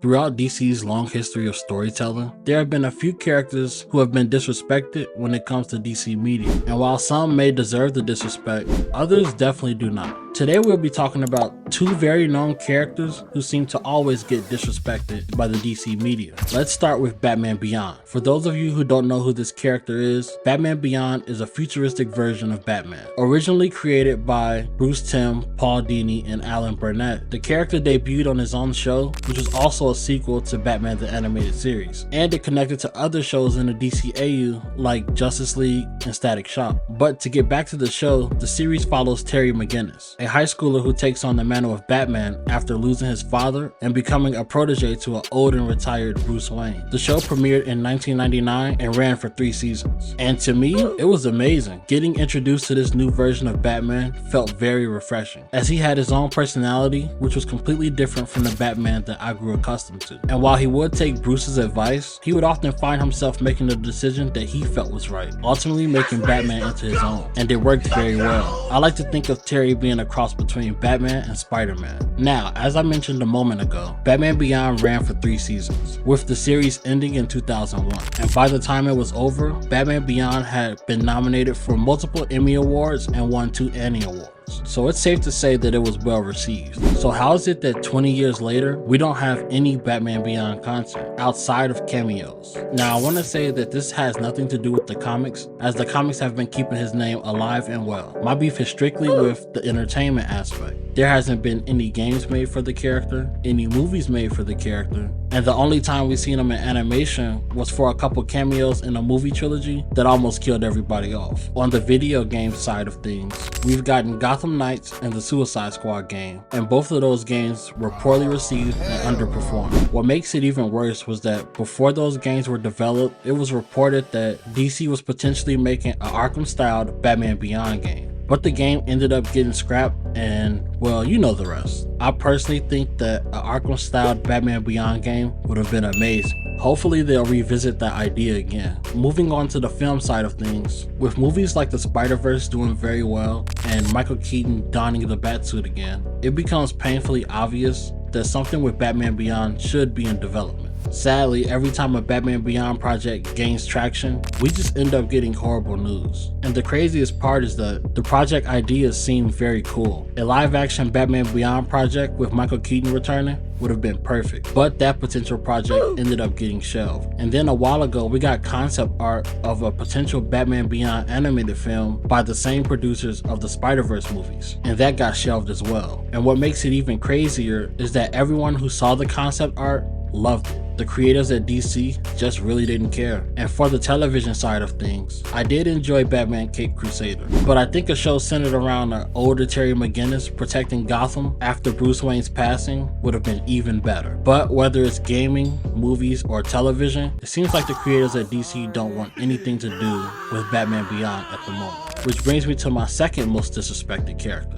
Throughout DC's long history of storytelling, there have been a few characters who have been disrespected when it comes to DC media, and while some may deserve the disrespect, others definitely do not. Today we'll be talking about two very known characters who seem to always get disrespected by the DC media. Let's start with Batman Beyond. For those of you who don't know who this character is, Batman Beyond is a futuristic version of Batman. Originally created by Bruce Timm, Paul Dini, and Alan Burnett, the character debuted on his own show, which was also a sequel to Batman the Animated Series, and it connected to other shows in the DCAU like Justice League and Static Shock. But to get back to the show, the series follows Terry McGinnis, a high schooler who takes on the mantle of Batman after losing his father and becoming a protege to an old and retired Bruce Wayne. The show premiered in 1999 and ran for 3 seasons. And to me, it was amazing. Getting introduced to this new version of Batman felt very refreshing, as he had his own personality, which was completely different from the Batman that I grew accustomed to. And while he would take Bruce's advice, he would often find himself making the decision that he felt was right, ultimately making Batman into his own. And it worked very well. I like to think of Terry being a cross between Batman and Spider-Man. Now, as I mentioned a moment ago, Batman Beyond ran for 3 seasons, with the series ending in 2001. And by the time it was over, Batman Beyond had been nominated for multiple Emmy Awards and won 2 Annie Awards. So it's safe to say that it was well received. So how is it that 20 years later, we don't have any Batman Beyond content outside of cameos? Now, I want to say that this has nothing to do with the comics, as the comics have been keeping his name alive and well. My beef is strictly with the entertainment aspect. There hasn't been any games made for the character, any movies made for the character, and the only time we've seen him in animation was for a couple cameos in a movie trilogy that almost killed everybody off. On the video game side of things, we've gotten Gotham Knights and the Suicide Squad game, and both of those games were poorly received and underperformed. What makes it even worse was that before those games were developed, it was reported that DC was potentially making an Arkham-styled Batman Beyond game. But the game ended up getting scrapped, and well, you know the rest. I personally think that an Arkham-styled Batman Beyond game would have been amazing. Hopefully they'll revisit that idea again. Moving on to the film side of things, with movies like the Spider-Verse doing very well and Michael Keaton donning the Batsuit again, it becomes painfully obvious that something with Batman Beyond should be in development. Sadly, every time a Batman Beyond project gains traction, we just end up getting horrible news. And the craziest part is that the project ideas seem very cool. A live-action Batman Beyond project with Michael Keaton returning would have been perfect, but that potential project ended up getting shelved. And then a while ago, we got concept art of a potential Batman Beyond animated film by the same producers of the Spider-Verse movies, and that got shelved as well. And what makes it even crazier is that everyone who saw the concept art loved it. The creators at DC just really didn't care. And for the television side of things, I did enjoy Batman Caped Crusader, but I think a show centered around an older Terry McGinnis protecting Gotham after Bruce Wayne's passing would have been even better. But whether it's gaming, movies, or television, it seems like the creators at DC don't want anything to do with Batman Beyond at the moment. Which brings me to my second most disrespected character,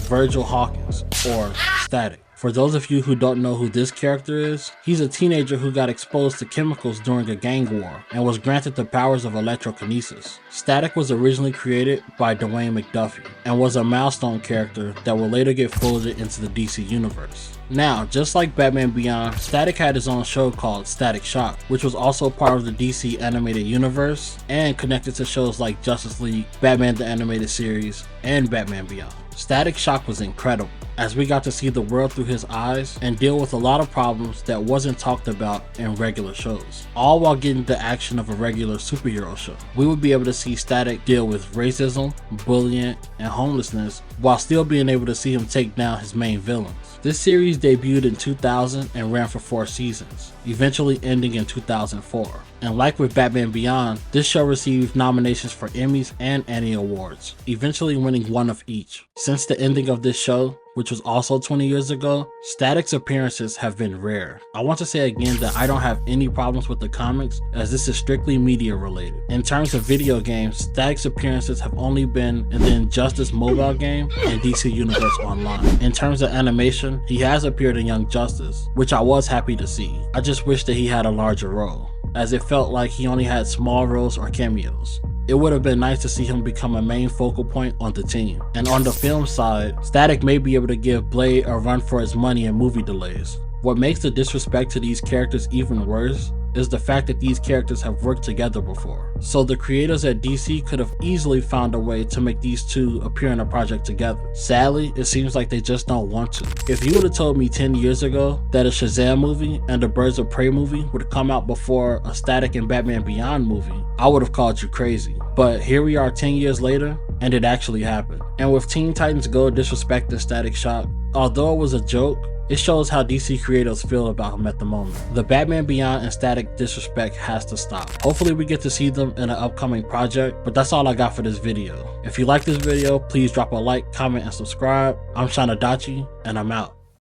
Virgil Hawkins, or Static. For those of you who don't know who this character is, he's a teenager who got exposed to chemicals during a gang war and was granted the powers of electrokinesis. Static was originally created by Dwayne McDuffie and was a milestone character that will later get folded into the DC universe. Now, just like Batman Beyond, Static had his own show called Static Shock, which was also part of the DC animated universe and connected to shows like Justice League, Batman the Animated Series, and Batman Beyond. Static Shock was incredible, as we got to see the world through his eyes and deal with a lot of problems that wasn't talked about in regular shows, all while getting the action of a regular superhero show. We would be able to see Static deal with racism, bullying, and homelessness, while still being able to see him take down his main villains. This series debuted in 2000 and ran for 4 seasons, eventually ending in 2004. And like with Batman Beyond, this show received nominations for Emmys and Annie Awards, eventually winning 1 of each. Since the ending of this show, which was also 20 years ago, Static's appearances have been rare. I want to say again that I don't have any problems with the comics, as this is strictly media related. In terms of video games, Static's appearances have only been in the Injustice mobile game and DC Universe Online. In terms of animation, he has appeared in Young Justice, which I was happy to see. I just wish that he had a larger role, as it felt like he only had small roles or cameos. It would have been nice to see him become a main focal point on the team. And on the film side, Static may be able to give Blade a run for his money in movie delays. What makes the disrespect to these characters even worse is the fact that these characters have worked together before. So the creators at DC could have easily found a way to make these two appear in a project together. Sadly, it seems like they just don't want to. If you would have told me 10 years ago that a Shazam movie and a Birds of Prey movie would come out before a Static and Batman Beyond movie, I would have called you crazy. But here we are 10 years later, and it actually happened. And with Teen Titans Go disrespecting Static Shock, although it was a joke, it shows how DC creators feel about him at the moment. The Batman Beyond and Static disrespect has to stop. Hopefully we get to see them in an upcoming project, but that's all I got for this video. If you like this video, please drop a like, comment, and subscribe. I'm Shanadachi, and I'm out.